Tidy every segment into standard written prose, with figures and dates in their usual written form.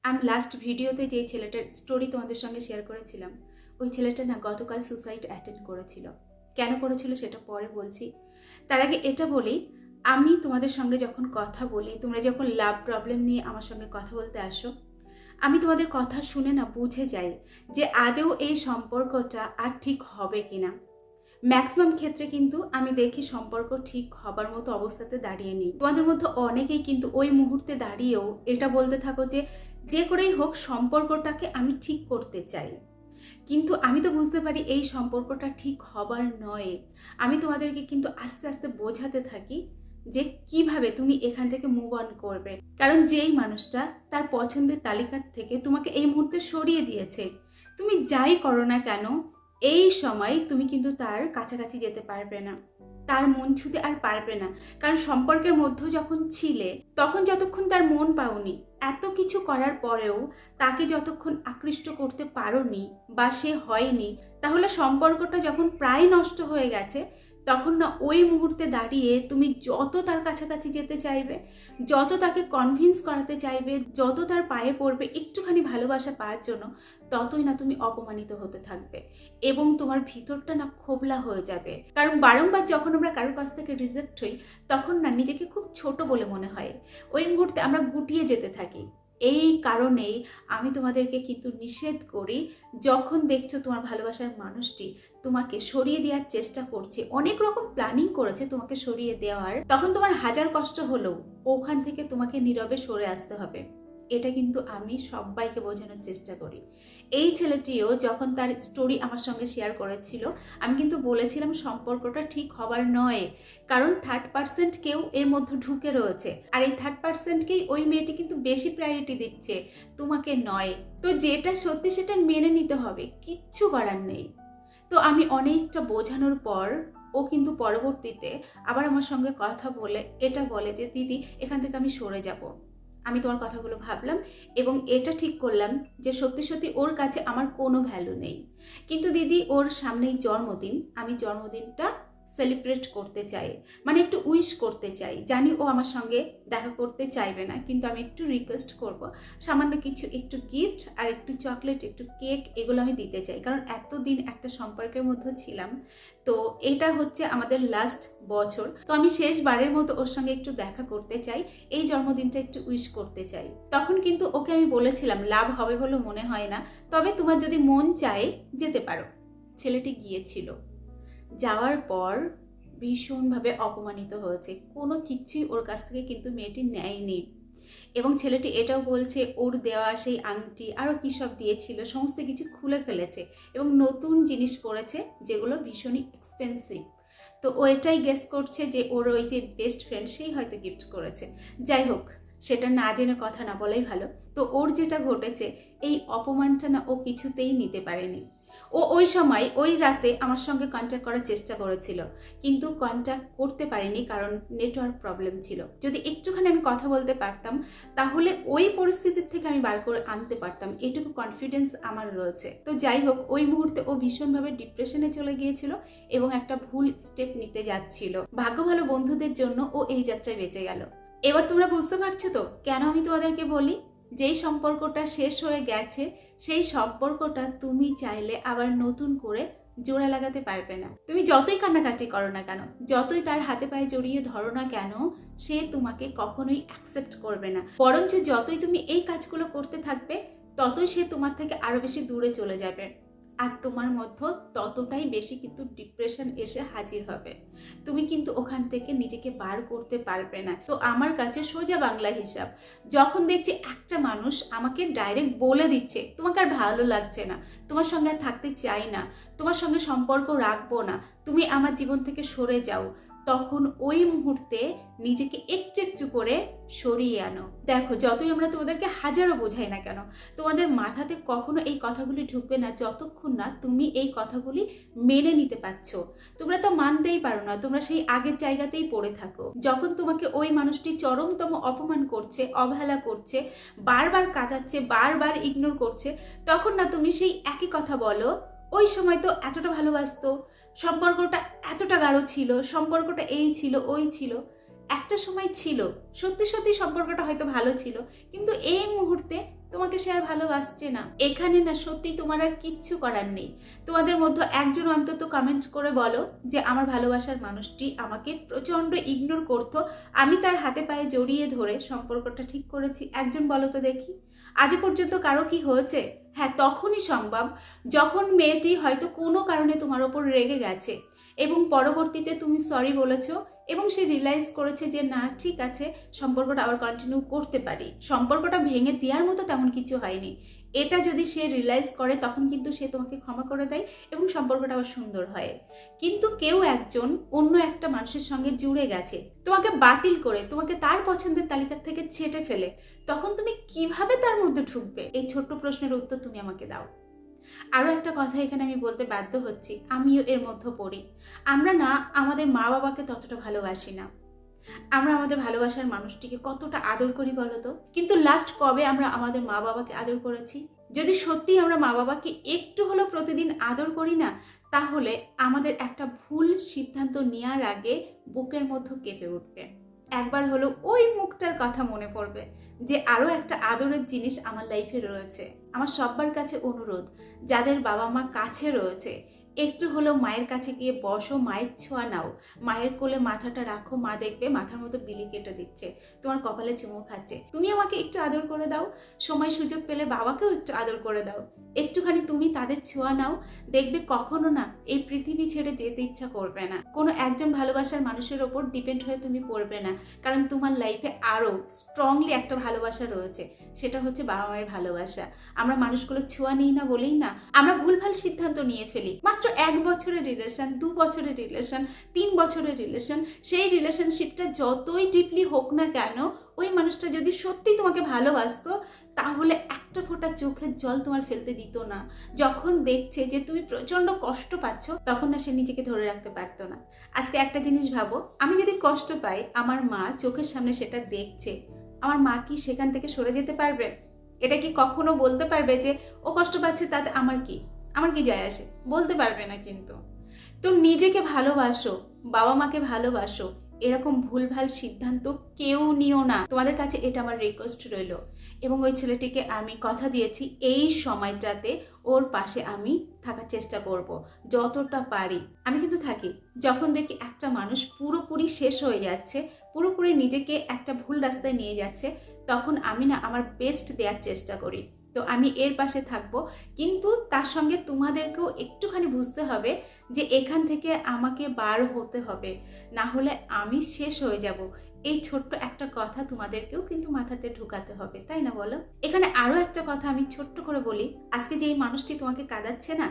আমি লাস্ট ভিডিওতে যে ছেলেটার স্টোরি তোমাদের সঙ্গে শেয়ার করেছিলাম, ওই ছেলেটা না গতকাল সুসাইড অ্যাটেন্ড করেছিল। কেন করেছিল সেটা পরে বলছি। তার আগে এটা বলি, আমি তোমাদের সঙ্গে যখন কথা বলি, তোমরা যখন লাভ প্রবলেম নিয়ে আমার সঙ্গে কথা বলতে আসো, আমি তোমাদের কথা শুনে না বুঝে যাই যে আদৌ এই সম্পর্কটা আর ঠিক হবে কিনা। ম্যাক্সিমাম ক্ষেত্রে কিন্তু আমি দেখি সম্পর্ক ঠিক হবার মতো অবস্থাতে দাঁড়িয়ে নেই। তোমাদের মধ্যে অনেকেই কিন্তু ওই মুহূর্তে দাঁড়িয়েও এটা বলতে থাকো যে যে করেই হোক সম্পর্কটাকে আমি ঠিক করতে চাই। কিন্তু আমি তো বুঝতে পারি এই সম্পর্কটা ঠিক হবার নয়। আমি তোমাদেরকে কিন্তু আস্তে আস্তে বোঝাতে থাকি যে কিভাবে তুমি এখান থেকে মুভ অন করবে। কারণ যেই মানুষটা তার পছন্দের তালিকার থেকে তোমাকে এই মুহূর্তে সরিয়ে দিয়েছে, তুমি যাই করো না কেন এই সময় তুমি কিন্তু তার কাছাকাছি যেতে পারবে না, তার মন ছুঁতে আর পারবে না। কারণ সম্পর্কের মধ্যে যখন ছিলে তখন যতক্ষণ তার মন পাওনি, এত কিছু করার পরেও তাকে যতক্ষণ আকৃষ্ট করতে পারোনি বা সে হয়নি, তাহলে সম্পর্কটা যখন প্রায় নষ্ট হয়ে গেছে তখন না ওই মুহূর্তে দাঁড়িয়ে তুমি যত তার কাছাকাছি যেতে চাইবে, যত তাকে কনভিন্স করাতে চাইবে, যত তার পায়ে পড়বে একটুখানি ভালোবাসা পাওয়ার জন্য, ততই না তুমি অপমানিত হতে থাকবে এবং তোমার ভিতরটা না খোবলা হয়ে যাবে। কারণ বারংবার যখন আমরা কারোর কাছ থেকে রিজেক্ট হই তখন না নিজেকে খুব ছোট বলে মনে হয়, ওই মুহূর্তে আমরা গুটিয়ে যেতে থাকি। এই কারণেই আমি তোমাদেরকে কিন্তু নিষেধ করি, যখন দেখছো তোমার ভালোবাসার মানুষটি তোমাকে সরিয়ে দেওয়ার চেষ্টা করছে, অনেক রকম প্ল্যানিং করেছে তোমাকে সরিয়ে দেওয়ার, তখন তোমার হাজার কষ্ট হলেও ওখান থেকে তোমাকে নীরবে সরে আসতে হবে। এটা কিন্তু আমি সবাইকে বোঝানোর চেষ্টা করি। এই ছেলেটিও যখন তার স্টোরি আমার সঙ্গে শেয়ার করেছিল, আমি কিন্তু বলেছিলাম সম্পর্কটা ঠিক হবার নয়, কারণ থার্ড পার্সেন্ট কেউ এর মধ্যে ঢুকে রয়েছে, আর এই থার্ড পার্সেন্টকেই ওই মেয়েটি কিন্তু বেশি প্রায়োরিটি দিচ্ছে, তোমাকে নয়। তো যেটা সত্যি সেটা মেনে নিতে হবে, কিচ্ছু করার নেই। তো আমি অনেকটা বোঝানোর পর ও কিন্তু পরবর্তীতে আবার আমার সঙ্গে কথা বলে এটা বলে যে দিদি এখান থেকে আমি সরে যাব। আমি তোমার কথাগুলো ভাবলাম এবং এটা ঠিক করলাম যে সত্যি সত্যি ওর কাছে আমার কোনো ভ্যালু নেই। কিন্তু দিদি ওর সামনেই জন্মদিন, আমি জন্মদিনটা সেলিব্রেট করতে চাই, মানে একটু উইশ করতে চাই। জানি ও আমার সঙ্গে দেখা করতে চাইবে না, কিন্তু আমি একটু রিকোয়েস্ট করব, সামান্য কিছু একটু গিফট আর একটু চকলেট, একটু কেক, এগুলো আমি দিতে চাই। কারণ এতদিন একটা সম্পর্কের মধ্যে ছিলাম, তো এটা হচ্ছে আমাদের লাস্ট বছর, তো আমি শেষবারের মতো ওর সঙ্গে একটু দেখা করতে চাই, এই জন্মদিনটা একটু উইশ করতে চাই। তখন কিন্তু ওকে আমি বলেছিলাম লাভ হবে বলে মনে হয় না, তবে তোমার যদি মন চায় যেতে পারো। ছেলেটি গিয়েছিল, যাওয়ার পর ভীষণভাবে অপমানিত হয়েছে, কোনো কিছুই ওর কাছ থেকে কিন্তু মেয়েটি নেয়নি। এবং ছেলেটি এটাও বলছে ওর দেওয়া সেই আংটি আরও কী সব দিয়েছিল সমস্ত কিছু খুলে ফেলেছে এবং নতুন জিনিস পরেছে যেগুলো ভীষণই এক্সপেন্সিভ। তো ও এটাই গেস করছে যে ওর ওই যে বেস্ট ফ্রেন্ড সেই হয়তো গিফট করেছে। যাই হোক, সেটা না জেনে কথা না বলাই ভালো। তো ওর যেটা ঘটেছে, এই অপমানটা না ও কিছুতেই নিতে পারেনি। ও ওই সময় ওই রাতে আমার সঙ্গে কন্ট্যাক্ট করার চেষ্টা করেছিল, কিন্তু কন্ট্যাক্ট করতে পারিনি কারণ নেটওয়ার্ক প্রবলেম ছিল। যদি একটুখানি আমি কথা বলতে পারতাম তাহলে ওই পরিস্থিতির থেকে আমি বার করে আনতে পারতাম, এটুকু কনফিডেন্স আমার রয়েছে। তো যাই হোক, ওই মুহূর্তে ও ভীষণভাবে ডিপ্রেশনে চলে গিয়েছিল এবং একটা ভুল স্টেপ নিতে যাচ্ছিল। ভাগ্য ভালো বন্ধুদের জন্য ও এই যাত্রায় বেঁচে গেল। এবার তোমরা বুঝতে পারছো তো কেন আমি তোমাদেরকে বলি যেই সম্পর্কটা শেষ হয়ে গেছে সেই সম্পর্কটা তুমি চাইলে আবার নতুন করে জোড়া লাগাতে পারবে না। তুমি যতই কান্নাকাটি করো না কেন, যতই তার হাতে পায়ে জড়িয়ে ধরো না কেন, সে তোমাকে কখনোই অ্যাকসেপ্ট করবে না। বরঞ্চ যতই তুমি এই কাজগুলো করতে থাকবে ততই সে তোমার থেকে আরো বেশি দূরে চলে যাবে, আর তোমার মধ্যে ততটাই বেশি কিন্তু ডিপ্রেশন এসে হাজির হবে। তুমি কিন্তু ওখান থেকে নিজেকে বার করতে পারবে না। তো আমার কাছে সোজা বাংলা হিসাব, যখন দেখছি একটা মানুষ আমাকে ডাইরেক্ট বলে দিচ্ছে তোমাকে আর ভালো লাগছে না, তোমার সঙ্গে আর থাকতে চাই না, তোমার সঙ্গে সম্পর্ক রাখবো না, তুমি আমার জীবন থেকে সরে যাও, তখন ওই মুহূর্তে নিজেকে একটু একটু করে সরিয়ে আনো। দেখো, যতই আমরা তোমাদেরকে হাজারো বোঝাই না কেন, তোমাদের মাথাতে কখনো এই কথাগুলি ঢুকবে না যতক্ষণ না তুমি এই কথাগুলি মেনে নিতে পারছো। তোমরা তো মানতেই পারো না, তোমরা সেই আগের জায়গাতেই পড়ে থাকো। যখন তোমাকে ওই মানুষটি চরমতম অপমান করছে, অবহেলা করছে, বারবার কাঁদাচ্ছে, বারবার ইগনোর করছে, তখন না তুমি সেই একই কথা বলো, ওই সময় তো এতটা ভালোবাসতো, সম্পর্কটা এতটা গাঢ় ছিল, সম্পর্কটা এই ছিল ওই ছিল। একটা সময় ছিল সত্যি সত্যি সম্পর্কটা হয়তো ভালো ছিল, কিন্তু এই মুহূর্তে তোমাকে সে আর ভালোবাসছে না। এখানে না সত্যি তোমার আর কিচ্ছু করার নেই। তোমাদের মধ্যে একজন অন্তত কমেন্ট করে বলো যে আমার ভালোবাসার মানুষটি আমাকে প্রচণ্ড ইগনোর করতো, আমি তার হাতে পায়ে জড়িয়ে ধরে সম্পর্কটা ঠিক করেছি। একজন বলো তো দেখি। আজও পর্যন্ত কারো কি হয়েছে? হ্যাঁ, তখনই সম্ভব যখন মেয়েটি হয়তো কোনো কারণে তোমার ওপর রেগে গেছে এবং পরবর্তীতে তুমি সরি বলেছ এবং সে রিয়েলাইজ করেছে যে না ঠিক আছে, সম্পর্কটা আবার কন্টিনিউ করতে পারি। সম্পর্কটা ভেঙে দেওয়ার মতো তেমন কিছু হয়নি। এটা যদি সে রিয়েলাইজ করে তখন কিন্তু সে তোমাকে ক্ষমা করে দেয় এবং সম্পর্কটা আবার সুন্দর হয়। কিন্তু কেউ একজন অন্য একটা মানুষের সঙ্গে জুড়ে গেছে, তোমাকে বাতিল করে, তোমাকে তার পছন্দের তালিকা থেকে ছেটে ফেলে, তখন তুমি কিভাবে তার মধ্যে ঢুকবে? এই ছোট্ট প্রশ্নের উত্তর তুমি আমাকে দাও। আরও একটা কথা এখানে আমি বলতে বাধ্য হচ্ছি, আমিও এর মধ্যে পড়ি। আমরা না আমাদের মা বাবাকে ততটা ভালোবাসি না। আমরা আমাদের ভালোবাসার মানুষটিকে কতটা আদর করি বলো তো? কিন্তু লাস্ট কবে আমরা আমাদের মা বাবাকে আদর করেছি? যদি সত্যি আমরা মা বাবাকে একটু হলেও প্রতিদিন আদর করি না, তাহলে আমাদের একটা ভুল সিদ্ধান্ত নেওয়ার আগে বুকের মধ্যে কেঁপে উঠবে। একবার হলো ওই মুখটার কথা মনে পড়বে যে আরও একটা আদরের জিনিস আমার লাইফে রয়েছে। আমার সবার কাছে অনুরোধ, যাদের বাবা মা কাছে রয়েছে, একটু হলেও মায়ের কাছে গিয়ে বসো, মায়ের ছোঁয়া নাও, মায়ের কোলে মাথাটা রাখো, মা দেখবে মাথার মতো বিলি কেটে দিচ্ছে, তোমার কপালে চুমু খাচ্ছে। তুমি আমাকে একটু আদর করে দাও, সময় সুযোগ পেলে বাবাকেও একটু আদর করে দাও, একটুখানি তুমি তাদের ছোঁয়া নাও, দেখবে কখনো না এই পৃথিবী ছেড়ে যেতে ইচ্ছা করবে না। কোনো একজন ভালোবাসার মানুষের ওপর ডিপেন্ড হয়ে তুমি পড়বে না, কারণ তোমার লাইফে আরও স্ট্রংলি একটা ভালোবাসা রয়েছে, সেটা হচ্ছে বাবা মায়ের ভালোবাসা। আমরা মানুষগুলো ছোঁয়া নিই না বলেই না আমরা ভুলভাল সিদ্ধান্ত নিয়ে ফেলি। মাত্র 1 বছরের রিলেশন, 2 বছরের রিলেশন, 3 বছরের রিলেশন, সেই রিলেশনশিপটা যতই ডিপলি হোক না কেন, ওই মানুষটা যদি সত্যি তোমাকে ভালোবাসতো তাহলে একটা ফোঁটা চোখের জল তোমার ফেলতে দিত না। যখন দেখছে যে তুমি প্রচন্ড কষ্ট পাচ্ছ, তখন না সে নিজেকে ধরে রাখতে পারতো না। আজকে একটা জিনিস ভাবো, আমি যদি কষ্ট পাই, আমার মা চোখের সামনে সেটা দেখছে, আমার মা কি সেখান থেকে সরে যেতে পারবে? এটা কি কখনো বলতে পারবে যে ও কষ্ট পাচ্ছে তাতে আমার কি যায় আসে? বলতে পারবে না। কিন্তু তো নিজেকে ভালোবাসো, বাবা মাকে ভালোবাসো, এরকম ভুলভাল সিদ্ধান্ত কেউ নিও না। তোমাদের কাছে এটা আমার রিকোয়েস্ট রইল। এবং ওই ছেলেটিকে আমি কথা দিয়েছি এই সময়টাতে ওর পাশে আমি থাকার চেষ্টা করব যতটা পারি। আমি কিন্তু থাকি। যখন দেখি একটা মানুষ পুরোপুরি শেষ হয়ে যাচ্ছে, পুরোপুরি নিজেকে একটা ভুল রাস্তায় নিয়ে যাচ্ছে, তখন আমি না আমার বেস্ট দেওয়ার চেষ্টা করি। তো আমি এর পাশে থাকবো, কিন্তু তার সঙ্গে তোমাদেরকেও একটুখানি বুঝতে হবে যে এখান থেকে আমাকে বার হতে হবে, না হলে আমি শেষ হয়ে যাব। এই ছোট্ট একটা কথা তোমাদেরকেও কিন্তু মাথাতে ঢুকাতে হবে, তাই না বলো? এখানে আরও একটা কথা আমি ছোট্ট করে বলি, আজকে যে এই মানুষটি তোমাকে কাঁদাচ্ছে না,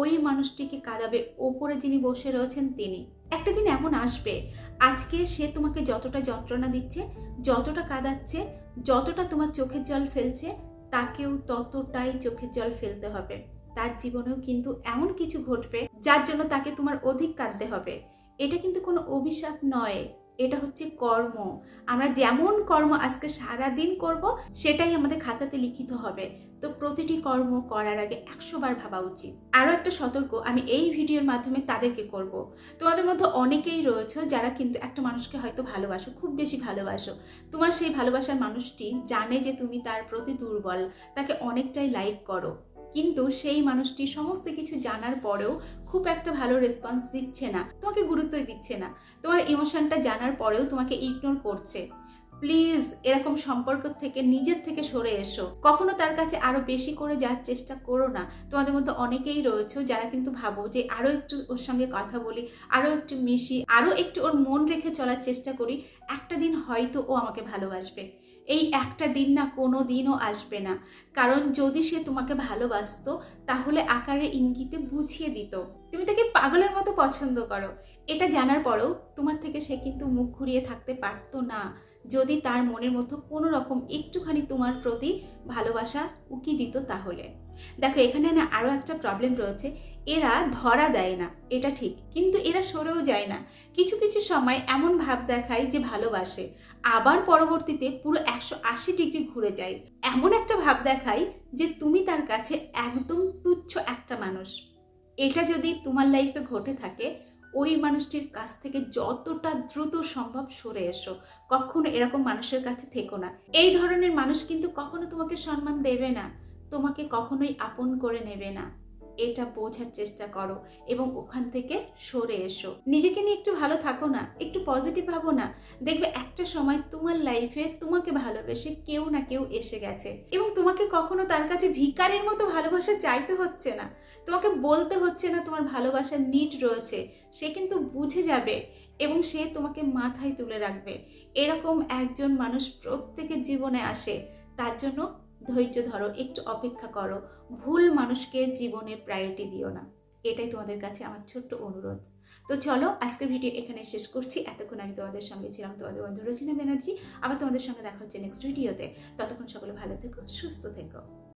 ওই মানুষটিকে কাঁদাবে ওপরে যিনি বসে রয়েছেন তিনি। একটা দিন এমন আসবে, আজকে সে তোমাকে যতটা যন্ত্রণা দিচ্ছে, যতটা কাঁদাচ্ছে, যতটা তোমার চোখের জল ফেলছে, তাকেও ততটাই চোখের জল ফেলতে হবে। তার জীবনেও কিন্তু এমন কিছু ঘটবে যার জন্য তাকে তোমার অধিক কাঁদতে হবে। এটা কিন্তু কোনো অভিশাপ নয়, এটা হচ্ছে কর্ম। আমরা যেমন কর্ম আজকে সারাদিন করব, সেটাই আমাদের খাতাতে লিখিত হবে। তো প্রতিটি কর্ম করার আগে 100 বার ভাবা উচিত। আরও একটা সতর্ক আমি এই ভিডিওর মাধ্যমে তাদেরকে করব, তোমাদের মধ্যে অনেকেই রয়েছে যারা কিন্তু একটা মানুষকে হয়তো ভালোবাসো, খুব বেশি ভালোবাসো। তোমার সেই ভালোবাসার মানুষটি জানে যে তুমি তার প্রতি দুর্বল, তাকে অনেকটাই লাইক করো, কিন্তু সেই মানুষটি সমস্ত কিছু জানার পরেও খুব একটা ভালো রেসপন্স দিচ্ছে না, তোমাকে গুরুত্বই দিচ্ছে না, তোমার ইমোশনটা জানার পরেও তোমাকে ইগনোর করছে। প্লিজ এরকম সম্পর্ক থেকে নিজের থেকে সরে এসো। কখনো তার কাছে আরো বেশি করে যাওয়ার চেষ্টা করো না। তোমাদের মধ্যে অনেকেই রয়েছে যারা কিন্তু ভাবো যে আরো একটু ওর সঙ্গে কথা বলি, আরো একটু মিশি, আরো একটু ওর মন রেখে চলার চেষ্টা করি, একটা দিন হয়তো ও আমাকে ভালোবাসবে। এই একটা দিন না কোনো দিনও আসবে না, কারণ যদি সে তোমাকে ভালোবাসতো তাহলে আকারে ইঙ্গিতে বুঝিয়ে দিত তুমি তাকে পাগলের মতো পছন্দ করো। এটা জানার পরেও তোমার থেকে সে কিন্তু মুখ ঘুরিয়ে থাকতে পারতো না, যদি তার মনের মধ্যে কোনো রকম একটুখানি তোমার প্রতি ভালোবাসা উকি দিত তাহলে। দেখো এখানে না আরও একটা প্রবলেম রয়েছে, এরা ধরা দেয় না, এটা ঠিক, কিন্তু এরা সরেও যায় না। কিছু কিছু সময় এমন ভাব দেখায় যে ভালোবাসে, আবার পরবর্তীতে পুরো 180 ডিগ্রি ঘুরে যায়। এমন একটা ভাব দেখায় যে তুমি তার কাছে একদম তুচ্ছ একটা মানুষ। এটা যদি তোমার লাইফে ঘটে থাকে, ওই মানুষটির কাছ থেকে যতটা দ্রুত সম্ভব সরে এসো। কখনো এরকম মানুষের কাছে থেকো না। এই ধরনের মানুষ কিন্তু কখনো তোমাকে সম্মান দেবে না, তোমাকে কখনোই আপন করে নেবে না। এটা বোঝার চেষ্টা করো এবং ওখান থেকে সরে এসো। নিজেকে নিয়ে একটু ভালো থাকো না, একটু পজিটিভ ভাবো না। দেখবে একটা সময় তোমার লাইফে তোমাকে ভালোবেসে কেউ না কেউ এসে গেছে এবং তোমাকে কখনো তার কাছে ভিখারির মতো ভালোবাসা চাইতে হচ্ছে না, তোমাকে বলতে হচ্ছে না তোমার ভালোবাসার নিড রয়েছে। সে কিন্তু বুঝে যাবে এবং সে তোমাকে মাথায় তুলে রাখবে। এরকম একজন মানুষ প্রত্যেকের জীবনে আসে, তার জন্য ধৈর্য ধরো, একটু অপেক্ষা করো। ভুল মানুষকে জীবনে প্রায়োরিটি দিও না, এটাই তোমাদের কাছে আমার ছোট্ট অনুরোধ। তো চলো আজকের ভিডিও এখানে শেষ করছি। এতক্ষণ আমি তোমাদের সঙ্গে ছিলাম তোমাদের বন্ধু রচিনা ব্যানার্জি। আবার তোমাদের সঙ্গে দেখা হচ্ছে নেক্সট ভিডিওতে। ততক্ষণ সকলে ভালো থেকো, সুস্থ থেকো।